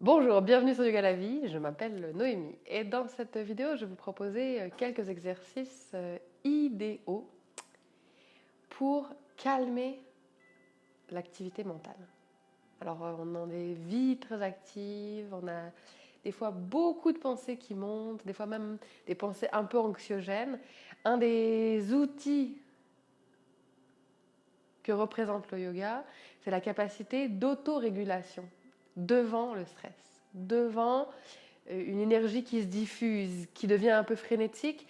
Bonjour, bienvenue sur Yoga la vie, je m'appelle Noémie et dans cette vidéo je vais vous proposer quelques exercices idéaux pour calmer l'activité mentale. Alors on a des vies très actives, on a des fois beaucoup de pensées qui montent, des fois même des pensées un peu anxiogènes. Un des outils que représente le yoga, c'est la capacité d'autorégulation devant le stress, devant une énergie qui se diffuse, qui devient un peu frénétique.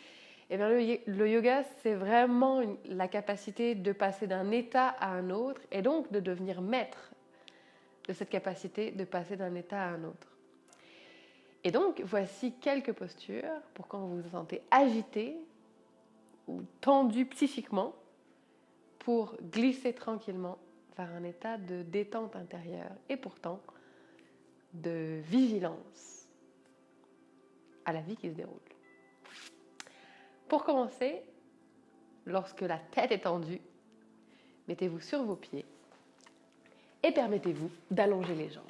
Et bien le yoga, c'est vraiment la capacité de passer d'un état à un autre et donc de devenir maître de cette capacité de passer d'un état à un autre. Et donc, voici quelques postures pour quand vous vous sentez agité ou tendu psychiquement pour glisser tranquillement vers un état de détente intérieure et pourtant de vigilance à la vie qui se déroule. Pour commencer, lorsque la tête est tendue, mettez-vous sur vos pieds et permettez-vous d'allonger les jambes.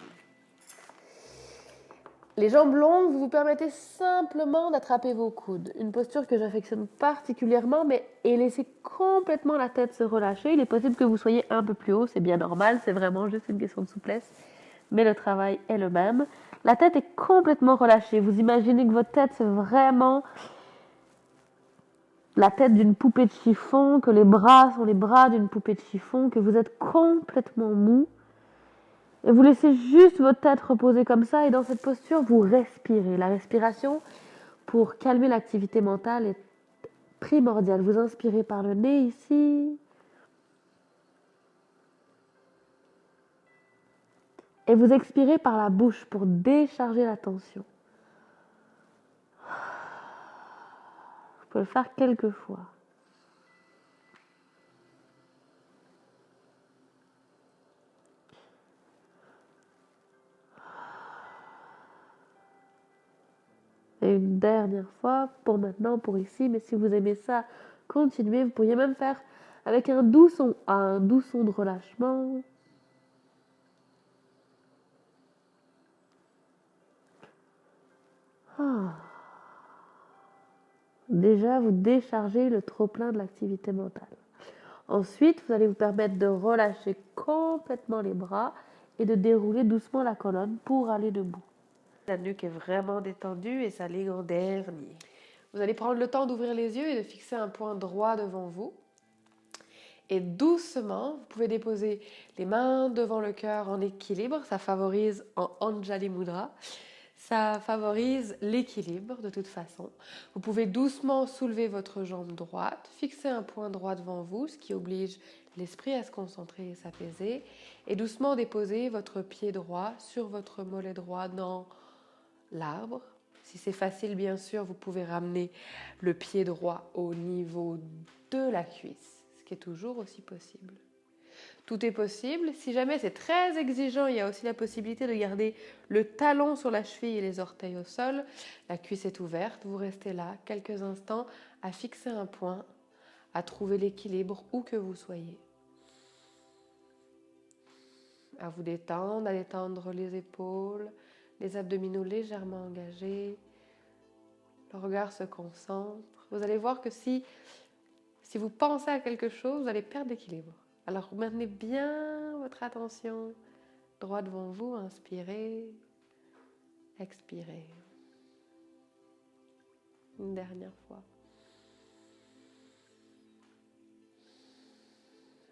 Les jambes longues, vous vous permettez simplement d'attraper vos coudes. Une posture que j'affectionne particulièrement, et laissez complètement la tête se relâcher. Il est possible que vous soyez un peu plus haut, c'est bien normal, c'est vraiment juste une question de souplesse. Mais le travail est le même. La tête est complètement relâchée. Vous imaginez que votre tête, c'est vraiment la tête d'une poupée de chiffon, que les bras sont les bras d'une poupée de chiffon, que vous êtes complètement mou. Et vous laissez juste votre tête reposer comme ça et dans cette posture, vous respirez. La respiration, pour calmer l'activité mentale, est primordiale. Vous inspirez par le nez ici. Et vous expirez par la bouche pour décharger la tension. Vous pouvez le faire quelques fois. Et une dernière fois, pour maintenant, pour ici, mais si vous aimez ça, continuez. Vous pourriez même faire avec un doux son de relâchement. Ah. Déjà, vous déchargez le trop-plein de l'activité mentale. Ensuite, vous allez vous permettre de relâcher complètement les bras et de dérouler doucement la colonne pour aller debout. La nuque est vraiment détendue et sa ligne en dernier. Vous allez prendre le temps d'ouvrir les yeux et de fixer un point droit devant vous. Et doucement, vous pouvez déposer les mains devant le cœur en équilibre. Ça favorise en Anjali Mudra. Ça favorise l'équilibre de toute façon. Vous pouvez doucement soulever votre jambe droite, fixer un point droit devant vous, ce qui oblige l'esprit à se concentrer et s'apaiser. Et doucement déposer votre pied droit sur votre mollet droit dans l'arbre. Si c'est facile, bien sûr, vous pouvez ramener le pied droit au niveau de la cuisse, ce qui est toujours aussi possible. Tout est possible. Si jamais c'est très exigeant, il y a aussi la possibilité de garder le talon sur la cheville et les orteils au sol. La cuisse est ouverte. Vous restez là quelques instants à fixer un point, à trouver l'équilibre où que vous soyez. À vous détendre, à détendre les épaules, les abdominaux légèrement engagés. Le regard se concentre. Vous allez voir que si vous pensez à quelque chose, vous allez perdre l'équilibre. Alors maintenez bien votre attention droit devant vous, inspirez, expirez. Une dernière fois.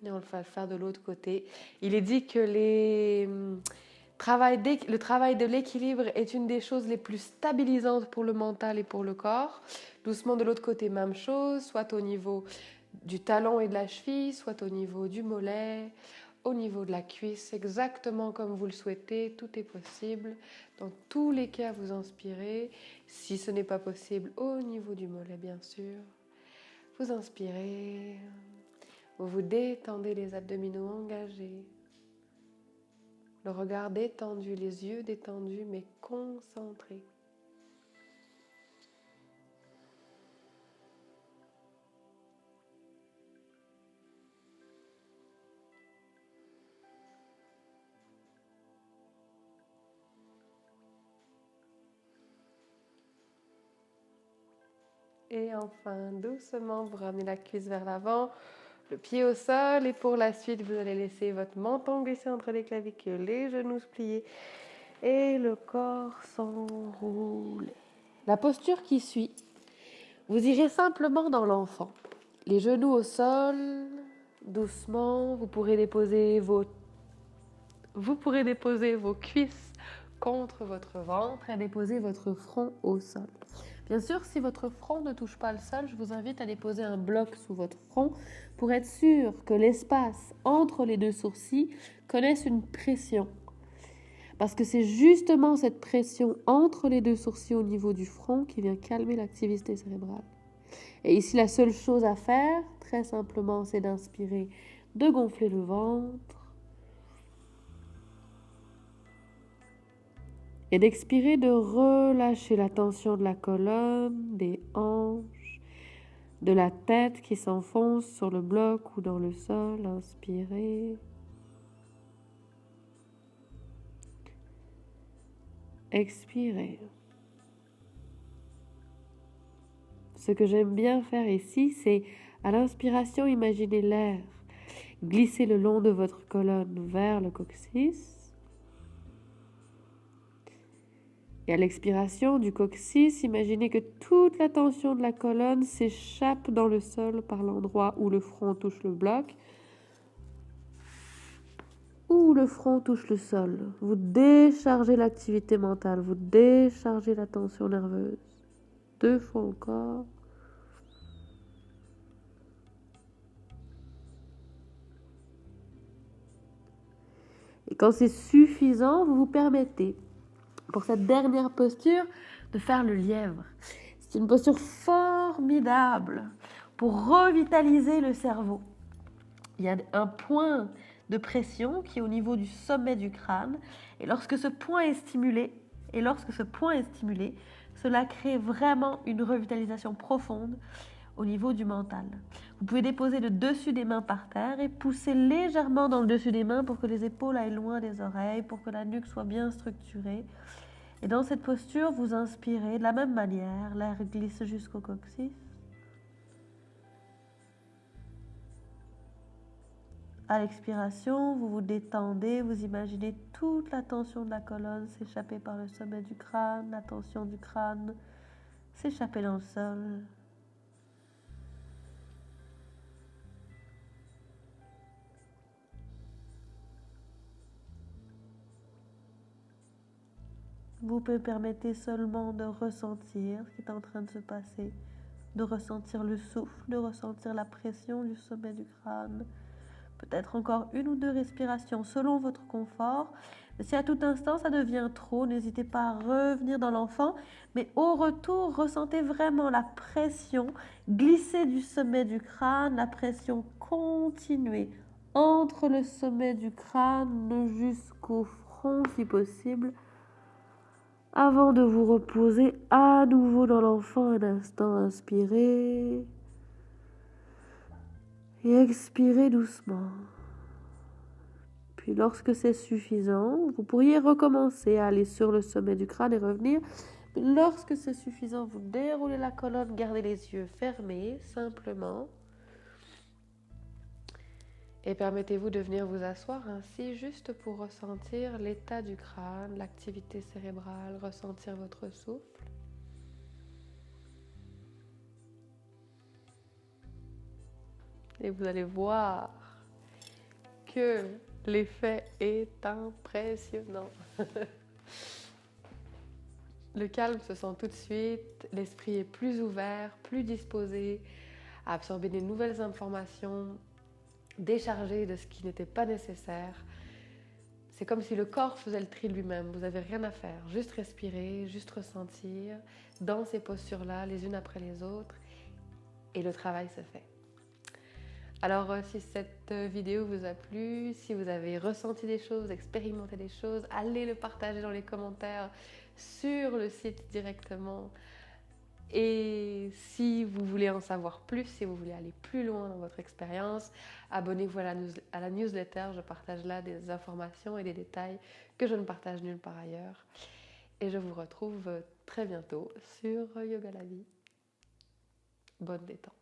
Et on va le faire de l'autre côté. Il est dit que le travail de l'équilibre est une des choses les plus stabilisantes pour le mental et pour le corps. Doucement de l'autre côté, même chose, soit au niveau du talon et de la cheville, soit au niveau du mollet, au niveau de la cuisse, exactement comme vous le souhaitez, tout est possible. Dans tous les cas, vous inspirez. Si ce n'est pas possible, au niveau du mollet, bien sûr. Vous inspirez, vous vous détendez les abdominaux engagés, le regard détendu, les yeux détendus, mais concentrés. Et enfin, doucement, vous ramenez la cuisse vers l'avant, le pied au sol. Et pour la suite, vous allez laisser votre menton glisser entre les clavicules, les genoux se plier et le corps s'enrouler. La posture qui suit, vous irez simplement dans l'enfant. Les genoux au sol, doucement, vous pourrez déposer vos cuisses contre votre ventre et déposer votre front au sol. Bien sûr, si votre front ne touche pas le sol, je vous invite à déposer un bloc sous votre front pour être sûr que l'espace entre les deux sourcils connaisse une pression. Parce que c'est justement cette pression entre les deux sourcils au niveau du front qui vient calmer l'activité cérébrale. Et ici, la seule chose à faire, très simplement, c'est d'inspirer, de gonfler le ventre et d'expirer, de relâcher la tension de la colonne, des hanches, de la tête qui s'enfonce sur le bloc ou dans le sol. Inspirez. Expirez. Ce que j'aime bien faire ici, c'est à l'inspiration, imaginez l'air glisser le long de votre colonne vers le coccyx. Et à l'expiration du coccyx, imaginez que toute la tension de la colonne s'échappe dans le sol par l'endroit où le front touche le bloc, où le front touche le sol. Vous déchargez l'activité mentale, vous déchargez la tension nerveuse. 2 fois encore. Et quand c'est suffisant, vous vous permettez, pour cette dernière posture, de faire le lièvre. C'est une posture formidable pour revitaliser le cerveau. Il y a un point de pression qui est au niveau du sommet du crâne. Et lorsque ce point est stimulé, cela crée vraiment une revitalisation profonde au niveau du mental. Vous pouvez déposer le dessus des mains par terre et pousser légèrement dans le dessus des mains pour que les épaules aillent loin des oreilles, pour que la nuque soit bien structurée. Et dans cette posture, vous inspirez de la même manière, l'air glisse jusqu'au coccyx. À l'expiration, vous vous détendez, vous imaginez toute la tension de la colonne s'échapper par le sommet du crâne, la tension du crâne s'échapper dans le sol. Vous pouvez permettre seulement de ressentir ce qui est en train de se passer, de ressentir le souffle, de ressentir la pression du sommet du crâne. Peut-être encore 1 ou 2 respirations selon votre confort. Mais si à tout instant ça devient trop, n'hésitez pas à revenir dans l'enfant. Mais au retour, ressentez vraiment la pression glisser du sommet du crâne, la pression continuer entre le sommet du crâne jusqu'au front si possible, avant de vous reposer à nouveau dans l'enfant un instant. Inspirez et expirez doucement. Puis lorsque c'est suffisant, vous pourriez recommencer à aller sur le sommet du crâne et revenir. Mais lorsque c'est suffisant, vous déroulez la colonne, gardez les yeux fermés simplement. Et permettez-vous de venir vous asseoir ainsi juste pour ressentir l'état du crâne, l'activité cérébrale, ressentir votre souffle. Et vous allez voir que l'effet est impressionnant. Le calme se sent tout de suite, l'esprit est plus ouvert, plus disposé à absorber des nouvelles informations, décharger de ce qui n'était pas nécessaire. C'est comme si le corps faisait le tri lui-même, vous n'avez rien à faire, juste respirer, juste ressentir dans ces postures-là, les unes après les autres, et le travail se fait. Alors si cette vidéo vous a plu, si vous avez ressenti des choses, expérimenté des choses, allez le partager dans les commentaires sur le site directement. Et si vous voulez en savoir plus, si vous voulez aller plus loin dans votre expérience, abonnez-vous à la newsletter. Je partage là des informations et des détails que je ne partage nulle part ailleurs. Et je vous retrouve très bientôt sur Yoga la vie. Bonne détente.